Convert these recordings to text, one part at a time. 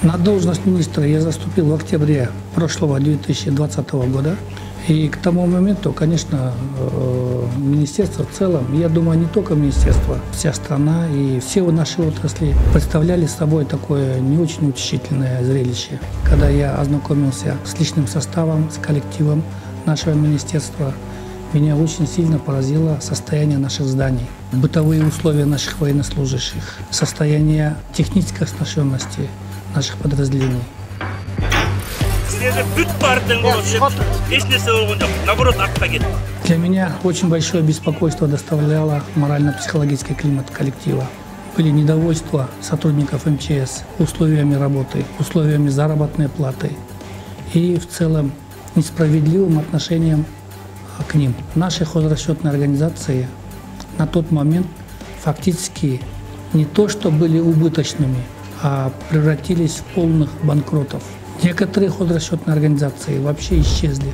На должность министра я заступил в октябре прошлого 2020 года. И к тому моменту, конечно, министерство в целом, я думаю, не только министерство, вся страна и все наши отрасли представляли собой такое не очень утешительное зрелище. Когда я ознакомился с личным составом, с коллективом нашего министерства, меня очень сильно поразило состояние наших зданий, бытовые условия наших военнослужащих, состояние технической оснащенности наших подразделений. Для меня очень большое беспокойство доставляло морально-психологический климат коллектива. Были недовольства сотрудников МЧС условиями работы, условиями заработной платы и в целом несправедливым отношением к ним. Наши хозрасчетные организации на тот момент фактически не то что были убыточными, а превратились в полных банкротов. Некоторые хозрасчетные организации вообще исчезли.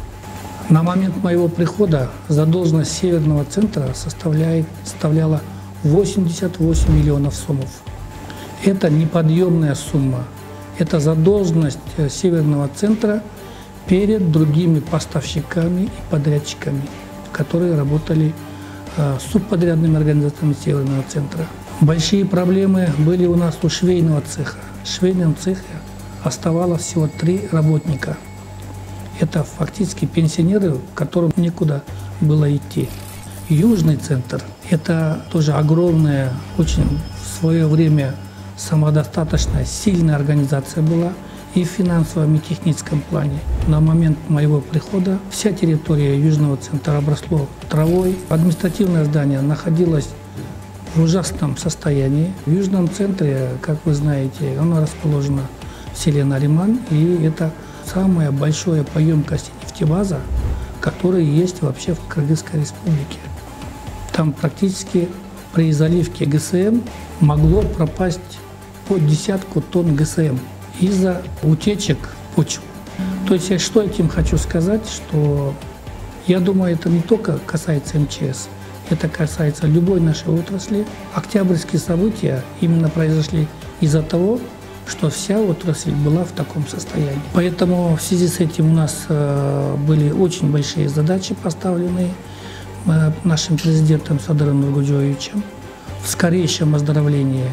На момент моего прихода задолженность Северного центра составляла 88 миллионов сомов. Это неподъемная сумма. Это задолженность Северного центра перед другими поставщиками и подрядчиками, которые работали с субподрядными организациями Северного центра. Большие проблемы были у нас у швейного цеха. В швейном цехе оставалось всего 3 работника. Это фактически пенсионеры, которым некуда было идти. Южный центр – это тоже огромная, очень в свое время самодостаточная, сильная организация была и в финансовом, и техническом плане. На момент моего прихода вся территория Южного центра обросло травой. Административное здание находилось в ужасном состоянии. В Южном центре, как вы знаете, оно расположено в селе Нариман, и это самая большая по емкости нефтебаза, которая есть вообще в Кыргызской республике. Там практически при заливке ГСМ могло пропасть по 10 тонн ГСМ из-за утечек почв. То есть что я этим хочу сказать, что я думаю, это не только касается МЧС, это касается любой нашей отрасли. Октябрьские события именно произошли из-за того, что вся отрасль была в таком состоянии. Поэтому в связи с этим у нас были очень большие задачи поставлены нашим президентом Садыром Нургулжоевичем в скорейшем оздоровлении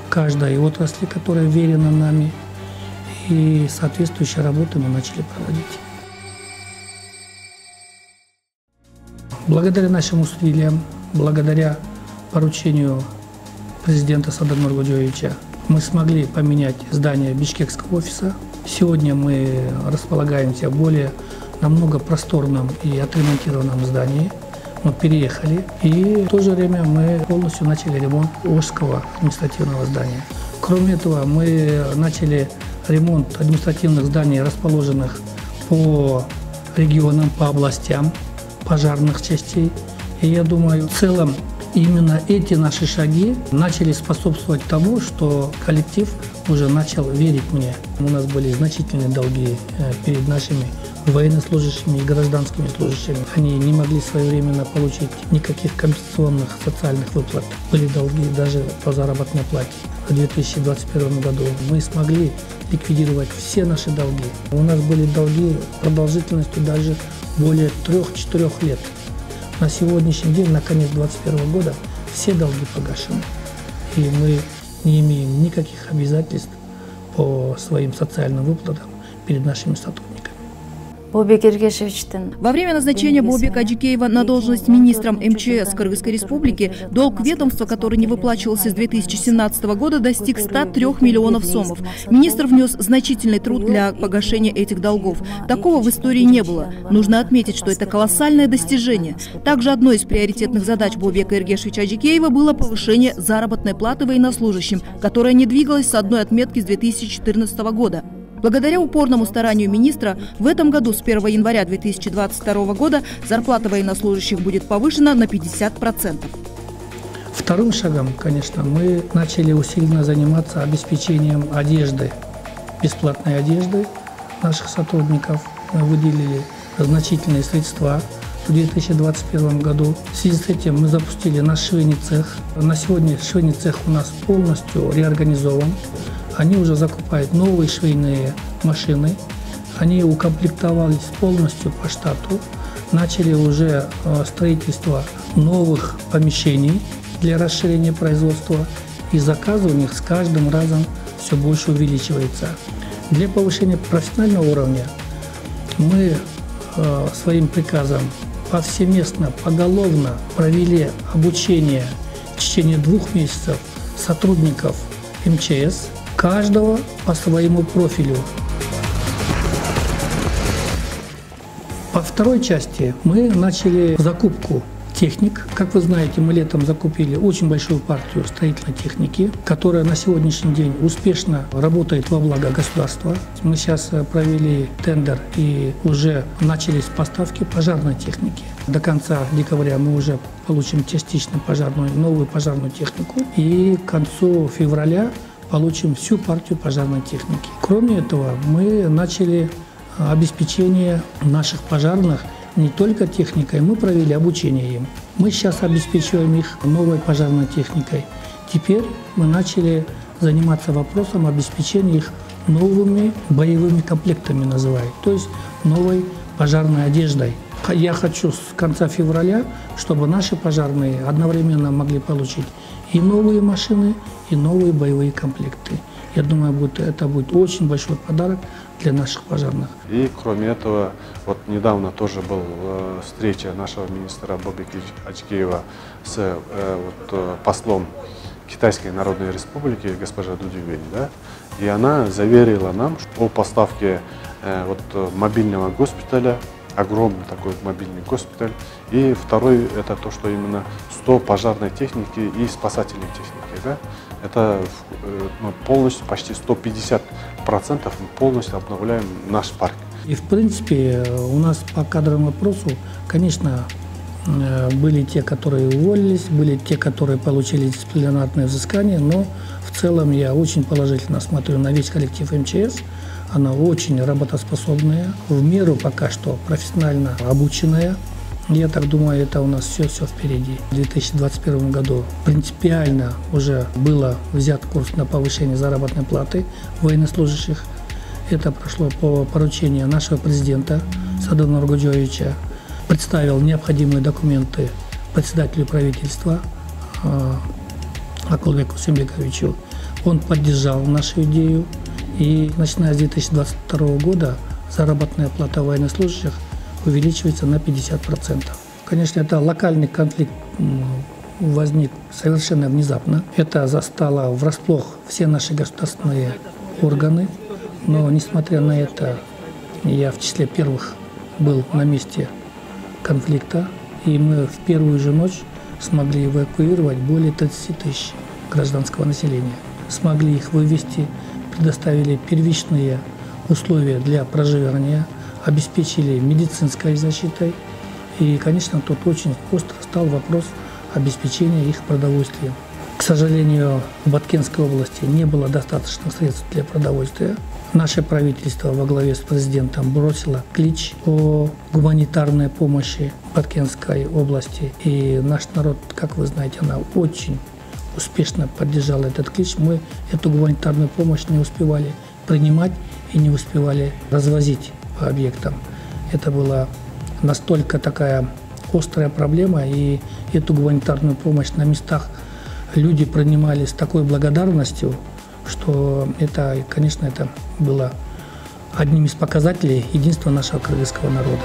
каждой отрасли, которая верена нами, и соответствующие работы мы начали проводить. Благодаря нашим усилиям, благодаря поручению президента Садыра Нургулжоевича, мы смогли поменять здание бишкекского офиса. Сегодня мы располагаемся в более намного просторном и отремонтированном здании. Мы переехали, и в то же время мы полностью начали ремонт Ожского административного здания. Кроме этого, мы начали ремонт административных зданий, расположенных по регионам, по областям, пожарных частей. И я думаю, в целом именно эти наши шаги начали способствовать тому, что коллектив уже начал верить мне. У нас были значительные долги перед нашими военнослужащими и гражданскими служащими. Они не могли своевременно получить никаких компенсационных социальных выплат. Были долги даже по заработной плате. В 2021 году мы смогли ликвидировать все наши долги. У нас были долги продолжительностью даже более 3-4 лет. На сегодняшний день, на конец 2021 года, все долги погашены. И мы не имеем никаких обязательств по своим социальным выплатам перед нашими сотрудниками. Во время назначения Бообека Аджикеева на должность министром МЧС Кыргызской республики долг ведомства, который не выплачивался с 2017 года, достиг 103 миллионов сомов. Министр внес значительный труд для погашения этих долгов. Такого в истории не было. Нужно отметить, что это колоссальное достижение. Также одной из приоритетных задач Бообека Эргешевича Аджикеева было повышение заработной платы военнослужащим, которая не двигалась с одной отметки с 2014 года. Благодаря упорному старанию министра, в этом году с 1 января 2022 года зарплата военнослужащих будет повышена на 50%. Вторым шагом, конечно, мы начали усиленно заниматься обеспечением одежды, бесплатной одежды наших сотрудников. Мы выделили значительные средства в 2021 году. В связи с этим мы запустили наш швейный цех. На сегодня швейный цех у нас полностью реорганизован. Они уже закупают новые швейные машины, они укомплектовались полностью по штату, начали уже строительство новых помещений для расширения производства, и заказы у них с каждым разом все больше увеличивается. Для повышения профессионального уровня мы своим приказом повсеместно, поголовно провели обучение в течение 2 месяцев сотрудников МЧС, каждого по своему профилю. По второй части мы начали закупку техник. Как вы знаете, мы летом закупили очень большую партию строительной техники, которая на сегодняшний день успешно работает во благо государства. Мы сейчас провели тендер и уже начались поставки пожарной техники. До конца декабря мы уже получим частично новую пожарную технику, и к концу февраля получим всю партию пожарной техники. Кроме этого, мы начали обеспечение наших пожарных не только техникой, мы провели обучение им. Мы сейчас обеспечиваем их новой пожарной техникой. Теперь мы начали заниматься вопросом обеспечения их новыми боевыми комплектами, называют, то есть новой пожарной одеждой. Я хочу с конца февраля, чтобы наши пожарные одновременно могли получить и новые машины, и новые боевые комплекты. Я думаю, это будет очень большой подарок для наших пожарных. И кроме этого, вот недавно тоже была встреча нашего министра Бобека Аджикеева с послом Китайской Народной Республики госпожа Ду Дюйвень, да? И она заверила нам о поставке мобильного госпиталя, огромный такой мобильный госпиталь. И второй – это то, что именно 100 пожарной техники и спасательной техники. Да? Это полностью, почти 150% мы полностью обновляем наш парк. И в принципе у нас по кадровому вопросу, конечно, были те, которые уволились, были те, которые получили дисциплинарное взыскание, но в целом я очень положительно смотрю на весь коллектив МЧС. Она очень работоспособная, в меру пока что профессионально обученная. Я так думаю, это у нас все впереди. В 2021 году принципиально уже было взят курс на повышение заработной платы военнослужащих. Это прошло по поручению нашего президента Садырна Нургоджоевича. Представил необходимые документы председателю правительства Акулбеку Сембековичу. Он поддержал нашу идею. И начиная с 2022 года заработная плата военнослужащих увеличивается на 50%. Конечно, это локальный конфликт возник совершенно внезапно. Это застало врасплох все наши государственные органы. Но, несмотря на это, я в числе первых был на месте конфликта. И мы в первую же ночь смогли эвакуировать более 30 тысяч гражданского населения. Смогли их вывести, предоставили первичные условия для проживания, обеспечили медицинской защитой. И, конечно, тут очень остро стал вопрос обеспечения их продовольствием. К сожалению, в Баткенской области не было достаточно средств для продовольствия. Наше правительство во главе с президентом бросило клич о гуманитарной помощи Баткенской области. И наш народ, как вы знаете, она очень успешно поддержал этот клич. Мы эту гуманитарную помощь не успевали принимать и не успевали развозить по объектам. Это была настолько такая острая проблема, и эту гуманитарную помощь на местах люди принимали с такой благодарностью, что это, конечно, это было одним из показателей единства нашего кыргызского народа.